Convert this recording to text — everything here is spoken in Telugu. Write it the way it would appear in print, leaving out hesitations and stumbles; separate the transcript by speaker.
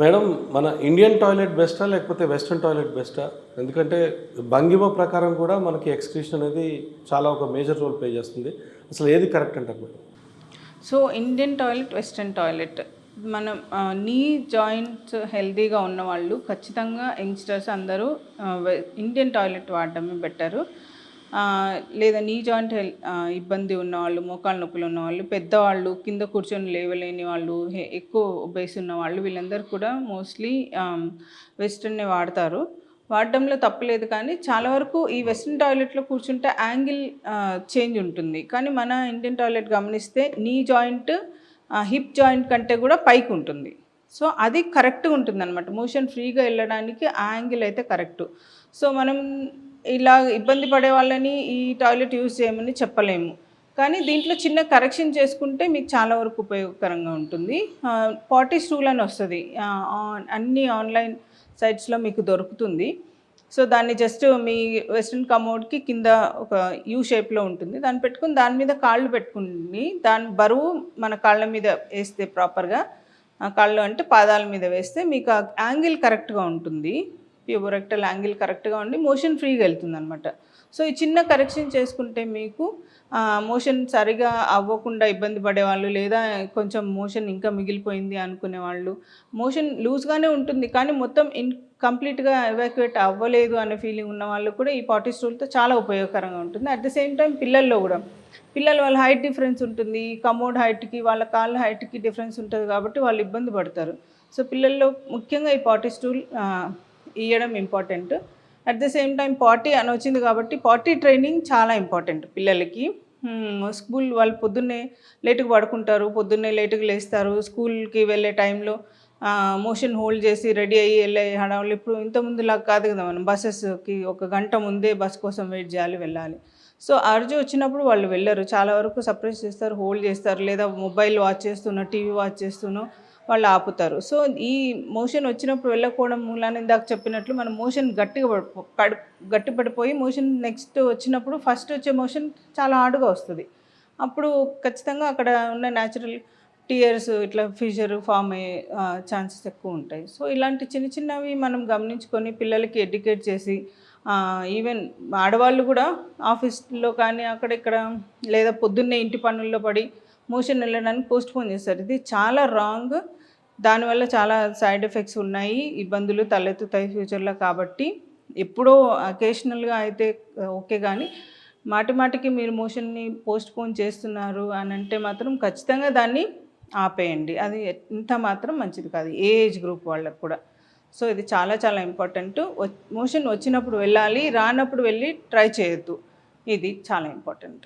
Speaker 1: మేడం, మన ఇండియన్ టాయిలెట్ బెస్టా లేకపోతే వెస్ట్రన్ టాయిలెట్ బెస్టా? ఎందుకంటే భంగిమ ప్రకారం కూడా మనకి ఎక్స్క్రీషన్ అనేది చాలా ఒక మేజర్ రోల్ ప్లే చేస్తుంది. అసలు ఏది కరెక్ట్ అంటారు madam?
Speaker 2: So Indian toilet, western toilet, మనం నీ జాయింట్స్ హెల్తీగా ఉన్నవాళ్ళు ఖచ్చితంగా యంగ్స్టర్స్ అందరూ ఇండియన్ టాయిలెట్ వాడడమే బెటరు. లేదా నీ జాయింట్ ఇబ్బంది ఉన్నవాళ్ళు, మోకాళ్ళ నొప్పులు ఉన్నవాళ్ళు, పెద్దవాళ్ళు, కింద కూర్చొని లేవలేని వాళ్ళు, ఎక్కువ బేస్ ఉన్నవాళ్ళు, వీళ్ళందరూ కూడా మోస్ట్లీ వెస్ట్రన్నే వాడతారు. వాడడంలో తప్పులేదు, కానీ చాలా వరకు ఈ వెస్ట్రన్ టాయిలెట్లో కూర్చుంటే యాంగిల్ చేంజ్ ఉంటుంది. కానీ మన ఇండియన్ టాయిలెట్ గమనిస్తే నీ జాయింట్ హిప్ జాయింట్ కంటే కూడా పైకి ఉంటుంది. సో అది కరెక్ట్గా ఉంటుంది అనమాట. మోషన్ ఫ్రీగా వెళ్ళడానికి ఆ యాంగిల్ అయితే కరెక్టు. సో మనం ఇలా ఇబ్బంది పడే వాళ్ళని ఈ టాయిలెట్ యూజ్ చేయమని చెప్పలేము. కానీ దీంట్లో చిన్న కరెక్షన్ చేసుకుంటే మీకు చాలా వరకు ఉపయోగకరంగా ఉంటుంది. పాటీ స్టూల్ అని వస్తుంది, అన్ని ఆన్లైన్ సైట్స్లో మీకు దొరుకుతుంది. సో దాన్ని జస్ట్ మీ వెస్ట్రన్ కమోడ్కి కింద ఒక యూ షేప్లో ఉంటుంది, దాన్ని పెట్టుకుని దాని మీద కాళ్ళు పెట్టుకుని దాని బరువు మన కాళ్ళ మీద వేస్తే ప్రాపర్గా, కాళ్ళు అంటే పాదాల మీద వేస్తే మీకు ఆ యాంగిల్ కరెక్ట్గా ఉంటుంది. ప్యూబోరెక్టల్ యాంగిల్ కరెక్ట్గా ఉండి మోషన్ ఫ్రీగా వెళ్తుంది అనమాట. సో ఈ చిన్న కరెక్షన్ చేసుకుంటే మీకు మోషన్ సరిగా అవ్వకుండా ఇబ్బంది పడేవాళ్ళు, లేదా కొంచెం మోషన్ ఇంకా మిగిలిపోయింది అనుకునే వాళ్ళు, మోషన్ లూజ్గానే ఉంటుంది కానీ మొత్తం కంప్లీట్గా ఎవాక్యుయేట్ అవ్వలేదు అనే ఫీలింగ్ ఉన్న వాళ్ళు కూడా ఈ పాటీ స్టూల్తో చాలా ఉపయోగకరంగా ఉంటుంది. అట్ ద సేమ్ టైం పిల్లల్లో కూడా, వాళ్ళ హైట్ డిఫరెన్స్ ఉంటుంది, కమోడ్ హైట్కి వాళ్ళ కాళ్ళ హైట్కి డిఫరెన్స్ ఉంటుంది కాబట్టి వాళ్ళు ఇబ్బంది పడతారు. సో పిల్లల్లో ముఖ్యంగా ఈ పాటీ స్టూల్ ఇవ్వడం important. At the same time potty అని వచ్చింది కాబట్టి పాటీ ట్రైనింగ్ చాలా ఇంపార్టెంట్ పిల్లలకి. స్కూల్ వాళ్ళు పొద్దున్నే లేటుగా పడుకుంటారు, పొద్దున్నే లేటుగా లేస్తారు, స్కూల్కి వెళ్ళే టైంలో మోషన్ హోల్డ్ చేసి రెడీ అయ్యి వెళ్ళే హడావులు ఇప్పుడు ఇంతకుముందులాగా కాదు కదా. మనం బస్సెస్కి 1 గంట ముందే బస్ కోసం వెయిట్ చేయాలి, వెళ్ళాలి. సో అర్జు వచ్చినప్పుడు వాళ్ళు వెళ్ళరు, చాలా వరకు సర్ప్రైజ్ చేస్తారు, హోల్డ్ చేస్తారు, లేదా మొబైల్ వాచ్ చేస్తున్నో టీవీ వాచ్ చేస్తున్నో వాళ్ళు ఆపుతారు. సో ఈ మోషన్ వచ్చినప్పుడు వెళ్ళకపోవడం మూలాన ఇందాక చెప్పినట్లు మనం మోషన్ గట్టి పడిపోయి మోషన్ నెక్స్ట్ వచ్చినప్పుడు ఫస్ట్ వచ్చే మోషన్ చాలా హార్డ్గా వస్తుంది. అప్పుడు ఖచ్చితంగా అక్కడ ఉన్న న్యాచురల్ టీయర్స్ ఇట్లా ఫిషర్ ఫామ్ అయ్యే ఛాన్సెస్ ఎక్కువ ఉంటాయి. సో ఇలాంటి చిన్న చిన్నవి మనం గమనించుకొని పిల్లలకి ఎడ్యుకేట్ చేసి, ఈవెన్ ఆడవాళ్ళు కూడా ఆఫీస్లో కానీ అక్కడిక్కడ లేదా పొద్దున్నే ఇంటి పనుల్లో పడి మోషన్ వెళ్ళడానికి పోస్ట్పోన్ చేస్తారు. ఇది చాలా రాంగ్. దానివల్ల చాలా సైడ్ ఎఫెక్ట్స్ ఉన్నాయి, ఇబ్బందులు తలెత్తుతాయి ఫ్యూచర్లో. కాబట్టి ఎప్పుడో అకేషనల్గా అయితే ఓకే, కానీ మాటిమాటికి మీరు మోషన్ని పోస్ట్పోన్ చేస్తున్నారు అని అంటే మాత్రం ఖచ్చితంగా దాన్ని ఆపేయండి. అది ఎంత మాత్రం మంచిది కాదు ఏ ఏజ్ గ్రూప్ వాళ్ళకు కూడా. సో ఇది చాలా చాలా ఇంపార్టెంట్. మోషన్ వచ్చినప్పుడు వెళ్ళాలి, రానప్పుడు వెళ్ళి ట్రై చేయొద్దు. ఇది చాలా ఇంపార్టెంట్.